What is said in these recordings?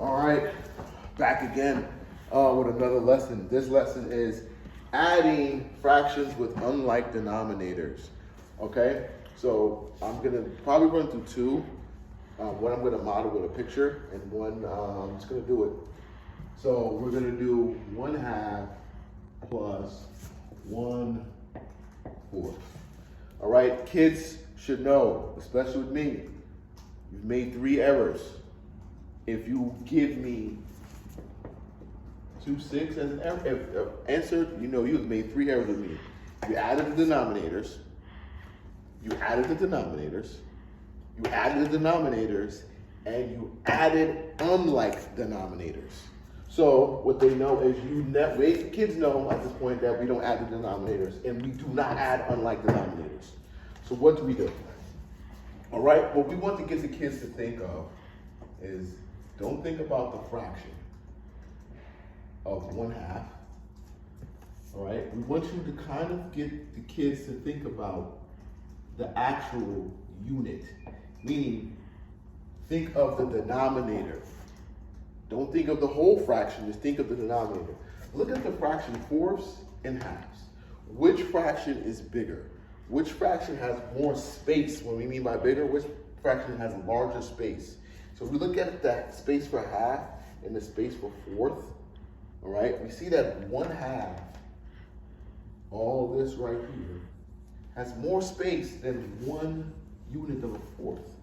All right, back again with another lesson. This lesson is adding fractions with unlike denominators. Okay, so I'm gonna probably run through two. One I'm gonna model with a picture, and one I'm just gonna do it. So we're gonna do 1/2 plus 1/4. All right, kids should know, especially with me, you've made 3 errors. If you give me 2/6 as an answer, you know you've made 3 errors with me. You added the denominators, you added the denominators, you added the denominators, and you added unlike denominators. So what they know is kids know at this point that we don't add the denominators, and we do not add unlike denominators. So what do we do? All right, what we want to get the kids to think of is, don't think about the fraction of 1/2. All right, we want you to kind of get the kids to think about the actual unit, meaning think of the denominator. Don't think of the whole fraction, just think of the denominator. Look at the fraction fourths and halves. Which fraction is bigger? Which fraction has more space? When we mean by bigger, which fraction has larger space? So if we look at the space for half and the space for fourth, all right, we see that 1/2, all this right here, has more space than 1 unit of a fourth.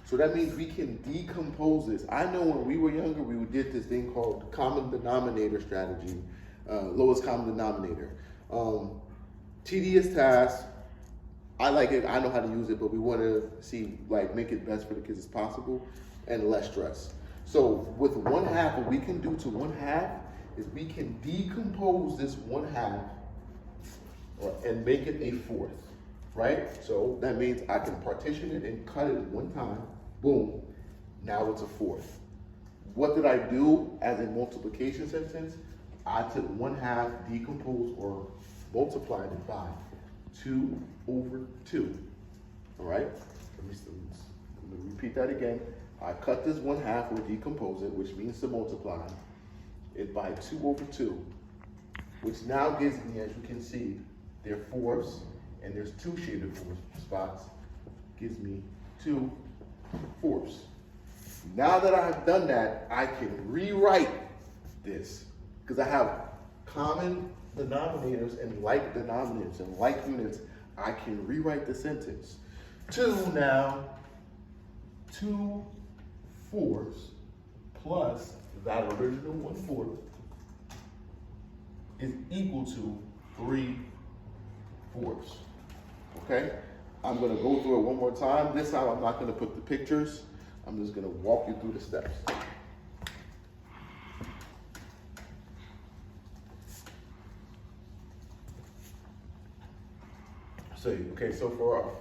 So that means we can decompose this. I know when we were younger, we did this thing called common denominator strategy, lowest common denominator. Tedious task. I like it, I know how to use it, but we want to see, make it best for the kids as possible and less stress. So with 1/2, what we can do to 1/2 is we can decompose this 1/2 and make it a fourth, right? So that means I can partition it and cut it one time, boom, now it's a fourth. What did I do as a multiplication sentence? I took 1/2, decomposed or multiplied it by 2/2, all right? Let me repeat that again. I cut this 1/2 or decompose it, which means to multiply it by 2/2, which now gives me, as you can see, they're fourths, and there's 2 shaded spots, gives me 2/4. Now that I have done that, I can rewrite this, because I have common denominators and like denominators and like units. I can rewrite the sentence. 2/4 plus that original 1/4 is equal to 3/4. Okay? I'm gonna go through it one more time. This time I'm not gonna put the pictures. I'm just gonna walk you through the steps. So for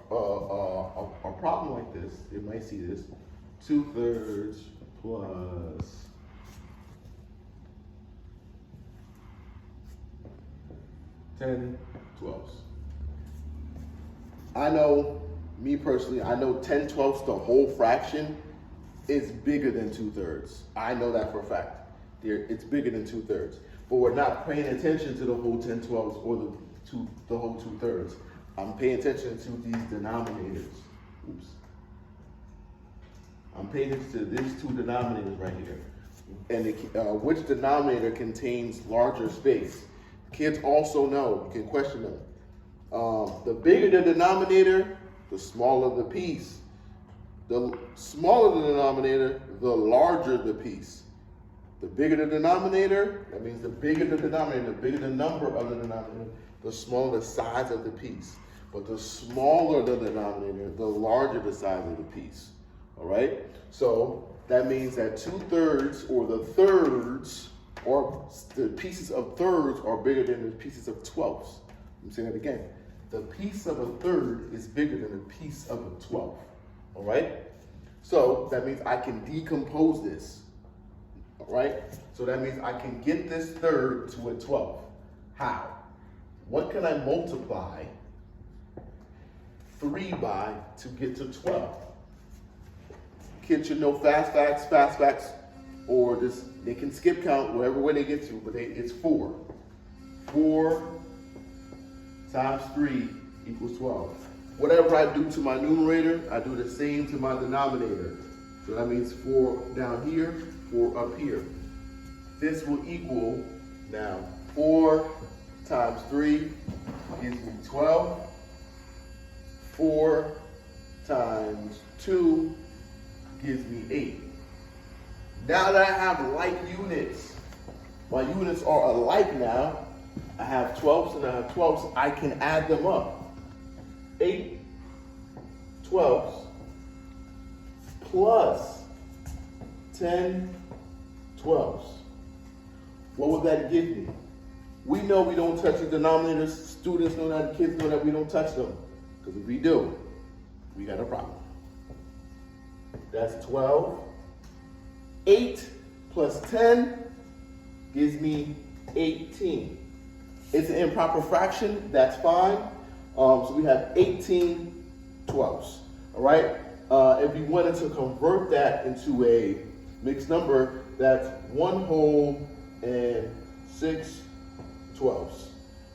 a problem like this, you might see this, 2/3 plus 10/12. I know, me personally, I know 10/12, the whole fraction, is bigger than 2/3. I know that for a fact. It's bigger than 2/3. But we're not paying attention to the whole 10/12 or the whole 2/3. I'm paying attention to these denominators. Oops. I'm paying attention to these 2 denominators right here. And which denominator contains larger space? Kids also know, you can question them. The bigger the denominator, the smaller the piece. The smaller the denominator, the larger the piece. The bigger the denominator, that means the bigger the denominator, the bigger the number of the denominator, the smaller the size of the piece. But the smaller the denominator, the larger the size of the piece. All right? So that means that 2/3 or the thirds, or the pieces of thirds are bigger than the pieces of 12ths. Let me say that again. The piece of a third is bigger than a piece of a 12th. All right? So that means I can decompose this. All right? So that means I can get this third to a 12th. How? What can I multiply 3 by to get to 12? Kids should know fast facts. or just, they can skip count wherever way they get to, but it's 4. 4 times 3 equals 12. Whatever I do to my numerator, I do the same to my denominator. So that means 4 down here, 4 up here. This will equal, now, 4 times 3 gives me 12. 4 times 2 gives me 8. Now that I have like units, my units are alike now. I have 12s and I have 12s. I can add them up. 8 12s plus 10 12s. What would that give me? We know we don't touch the denominators. Students know that, kids know that we don't touch them. Because if we do, we got a problem. That's 12. 8 plus 10 gives me 18. It's an improper fraction, that's fine. So we have 18 12s, all right? If we wanted to convert that into a mixed number, that's 1 whole and 6 12s.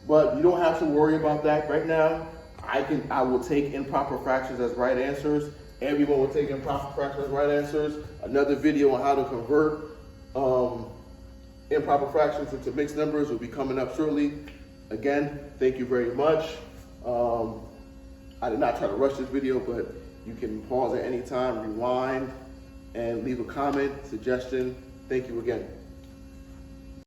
But you don't have to worry about that right now. I will take improper fractions as right answers. Everyone will take improper fractions as right answers. Another video on how to convert improper fractions into mixed numbers will be coming up shortly. Again, thank you very much. I did not try to rush this video, but you can pause at any time, rewind, and leave a comment, suggestion. Thank you again.